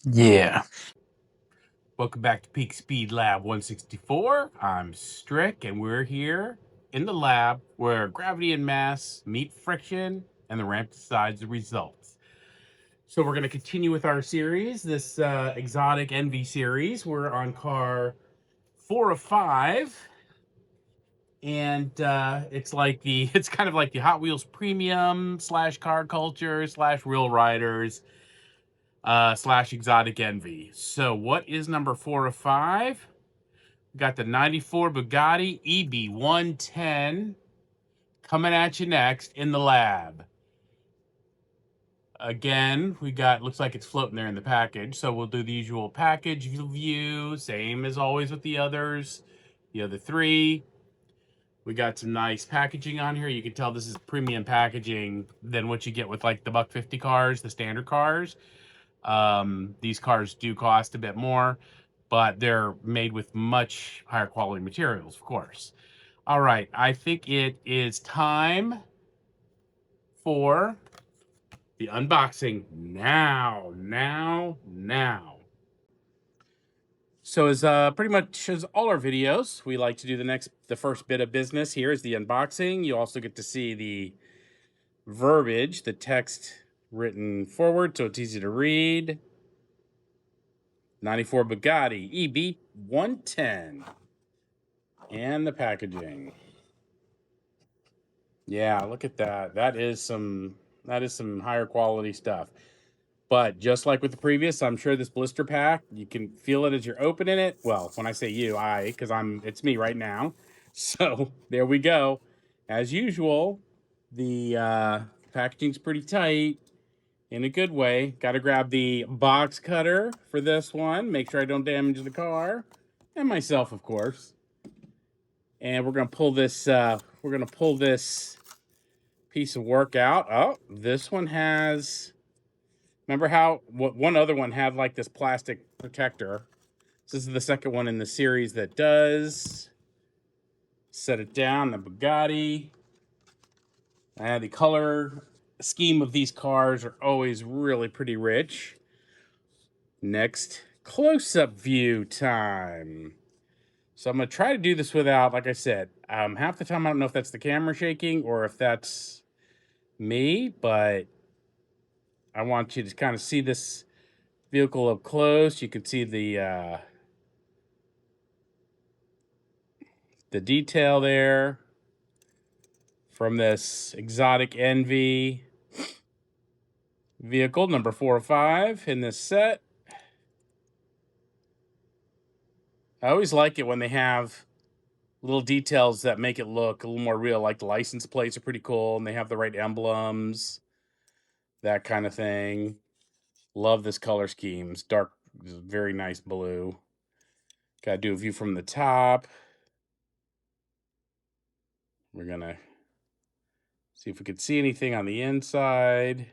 Yeah. Welcome back to Peak Speed Lab 164. I'm Strick, and we're here in the lab where gravity and mass meet friction, and the ramp decides the results. So we're going to continue with our series, this exotic envy series. We're on car 4 of 5, and it's kind of like the Hot Wheels Premium / car culture / real riders / exotic envy. So what is number 4 of 5? We got the 94 Bugatti EB110 coming at you next in the lab. Again, we got, looks like it's floating there in the package. So we'll do the usual package view, same as always with the others. The other three. We got some nice packaging on here. You can tell this is premium packaging than what you get with like the $150 cars, the standard cars. These cars do cost a bit more, but they're made with much higher quality materials, of course. All right, I think it is time for the unboxing now. So as pretty much as all our videos, we like to do the first bit of business here is the unboxing. You also get to see the verbiage, the text written forward, so it's easy to read. 94 Bugatti EB110 and the packaging. Yeah, look at that. That is some higher quality stuff. But just like with the previous, I'm sure this blister pack, you can feel it as you're opening it. Well, when I say you, because it's me right now. So there we go. As usual, the packaging's pretty tight in a good way. Got to grab the box cutter for this one. Make sure I don't damage the car and myself, of course. And we're gonna pull this. Piece of work out. Oh, this one has. Remember how one other one had like this plastic protector? This is the second one in the series that does. Set it down. The Bugatti. The color scheme of these cars are always really pretty rich. Next, close-up view time. So I'm going to try to do this without, like I said, half the time I don't know if that's the camera shaking or if that's me, but I want you to kind of see this vehicle up close. You can see the detail there from this exotic envy vehicle, number 4 or 5 in this set. I always like it when they have little details that make it look a little more real, like the license plates are pretty cool and they have the right emblems, that kind of thing. Love this color scheme. It's dark, very nice blue. Gotta do a view from the top. We're gonna see if we could see anything on the inside.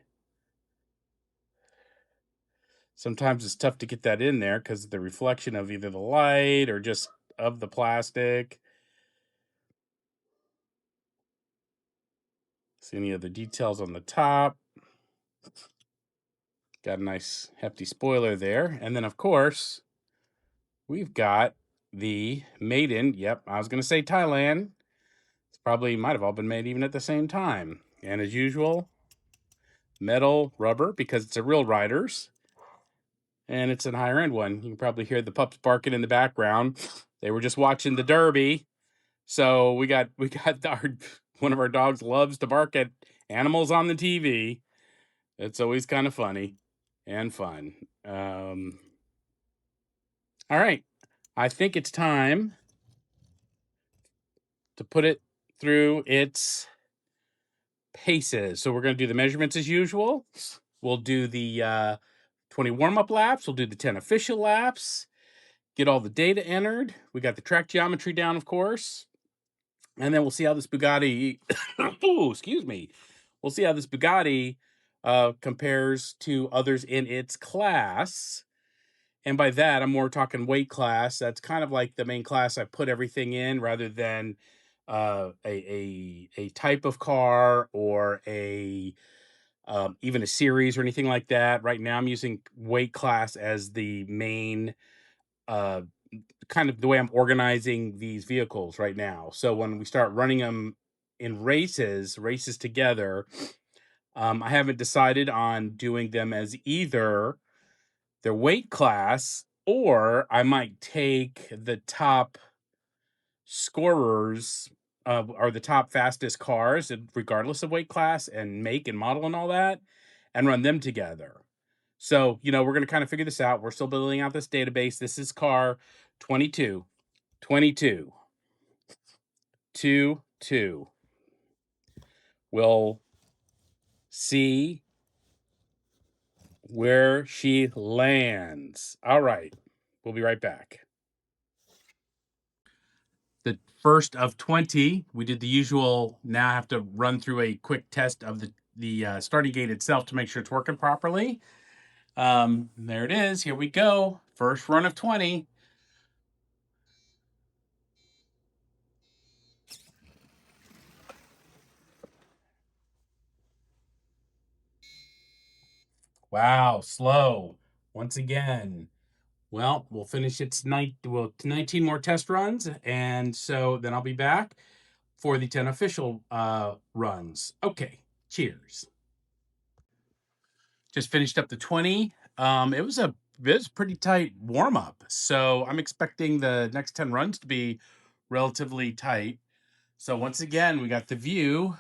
Sometimes it's tough to get that in there because of the reflection of either the light or just of the plastic. See any other details on the top. Got a nice hefty spoiler there. And then, of course, we've got the made in, yep, I was going to say Thailand. It's probably might have all been made even at the same time. And as usual, metal, rubber, because it's a real Riders. And it's a higher end one. You can probably hear the pups barking in the background. They were just watching the Derby. So we got our one of our dogs loves to bark at animals on the TV. It's always kind of funny and fun. All right, I think it's time to put it through its paces. So we're going to do the measurements as usual. We'll do the 20 warm-up laps. We'll do the 10 official laps. Get all the data entered. We got the track geometry down, of course. And then we'll see how this Bugatti, oh, excuse me. We'll see how this Bugatti compares to others in its class. And by that, I'm more talking weight class. That's kind of like the main class I put everything in rather than a type of car or a even a series or anything like that. Right now, I'm using weight class as the main uh, kind of the way I'm organizing these vehicles right now. So when we start running them in races together, I haven't decided on doing them as either their weight class, or I might take the top scorers or the top fastest cars, regardless of weight class and make and model and all that, and run them together. So, we're going to kind of figure this out. We're still building out this database. This is car 22, 22, 2, 2. We'll see where she lands. All right. We'll be right back. The first of 20, we did the usual. Now I have to run through a quick test of the starting gate itself to make sure it's working properly. There it is. Here we go. First run of 20. Wow, slow. Once again. Well, we'll finish its 19 more test runs, and so then I'll be back for the 10 official runs. Okay, cheers. Just finished up the 20. It was a pretty tight warm up, so I'm expecting the next 10 runs to be relatively tight. So once again, we got the view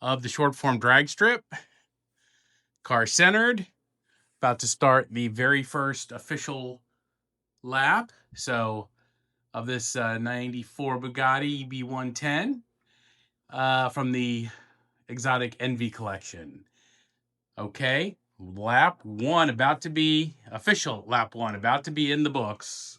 of the short form drag strip, car centered, about to start the very first official lap. So of this 94 Bugatti EB110 from the Exotic Envy collection. Okay, lap one about to be official. Lap one about to be in the books.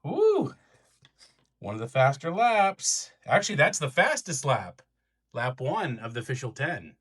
Woo! One of the faster laps. Actually, that's the fastest lap. Lap one of the official 10.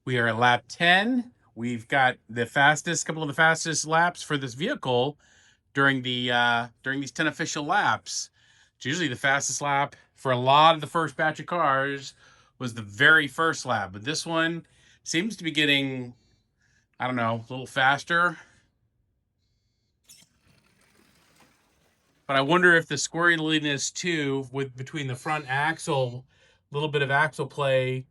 We are at lap 10. We've got the couple of the fastest laps for this vehicle during these 10 official laps. It's usually the fastest lap for a lot of the first batch of cars was the very first lap, but this one seems to be getting, I don't know, a little faster. But I wonder if the squirreliness too, between the front axle, a little bit of axle play.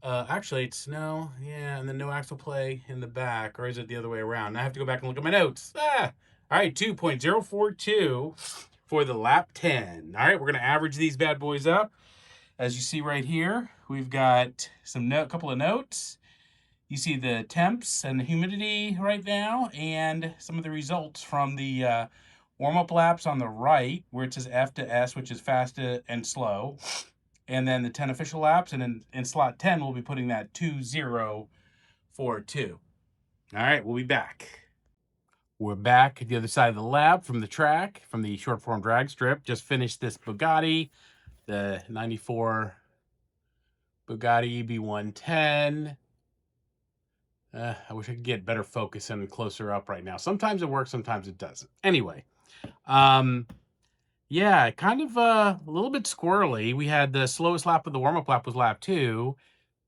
Actually, it's and then no axle play in the back, or is it the other way around? I have to go back and look at my notes. All right, 2.042 for the lap 10. All right, we're gonna average these bad boys up. As you see right here, we've got a couple of notes. You see the temps and the humidity right now, and some of the results from the warm-up laps on the right, where it says F to S, which is fast and slow. And then the 10 official laps, and in slot 10, we'll be putting that 2.042. All right, we'll be back. We're back at the other side of the lab from the track, from the short form drag strip. Just finished this Bugatti, the 94 Bugatti EB110. I wish I could get better focus and closer up right now. Sometimes it works, sometimes it doesn't. Anyway, yeah, kind of a little bit squirrely. We had the slowest lap of the warm-up lap was lap 2.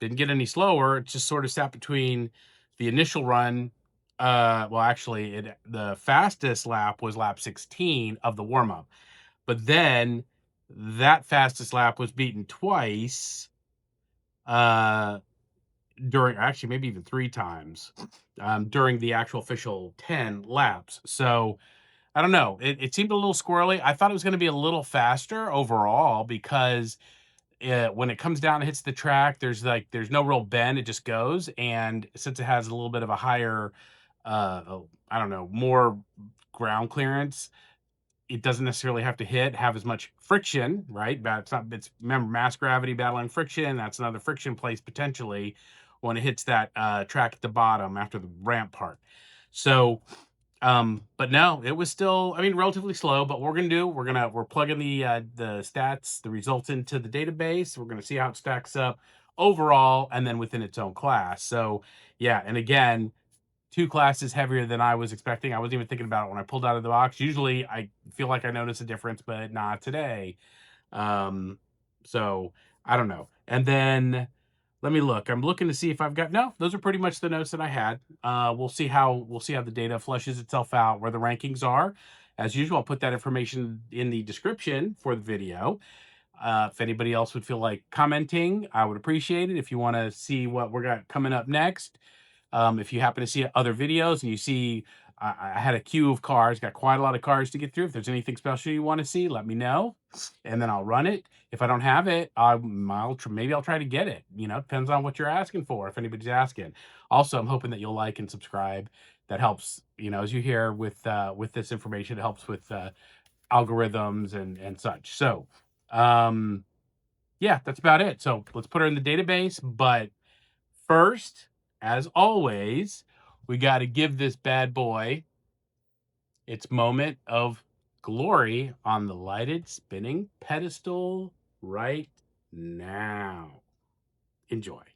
Didn't get any slower. It just sort of sat between the initial run. Well, actually, the fastest lap was lap 16 of the warm-up. But then that fastest lap was beaten twice during, actually maybe even 3 times, during the actual official 10 laps. So, I don't know, it seemed a little squirrely. I thought it was gonna be a little faster overall because, when it comes down and hits the track, there's no real bend, it just goes, and since it has a little bit of a higher, oh, I don't know, more ground clearance, it doesn't necessarily have to have as much friction, right? But it's remember, mass gravity battling friction. That's another friction place potentially when it hits that track at the bottom after the ramp part. So, but no, it was still, I mean, relatively slow. But what we're gonna do, we're plugging the stats, the results into the database. We're gonna see how it stacks up overall, and then within its own class. So yeah, and again, 2 classes heavier than I was expecting. I wasn't even thinking about it when I pulled out of the box. Usually, I feel like I notice a difference, but not today. Um, so I don't know. And then let me look. I'm looking to see if I've got, no, those are pretty much the notes that I had. We'll see how the data fleshes itself out, where the rankings are. As usual, I'll put that information in the description for the video. If anybody else would feel like commenting, I would appreciate it. If you want to see what we're got coming up next, if you happen to see other videos and you see, I had a queue of cars, got quite a lot of cars to get through. If there's anything special you want to see, let me know, and then I'll run it. If I don't have it, maybe I'll try to get it. Depends on what you're asking for. If anybody's asking, also, I'm hoping that you'll like and subscribe. That helps. As you hear with this information, it helps with algorithms and such. So, um, yeah, that's about it. So let's put her in the database, but first, as always, we got to give this bad boy its moment of glory on the lighted spinning pedestal right now. Enjoy.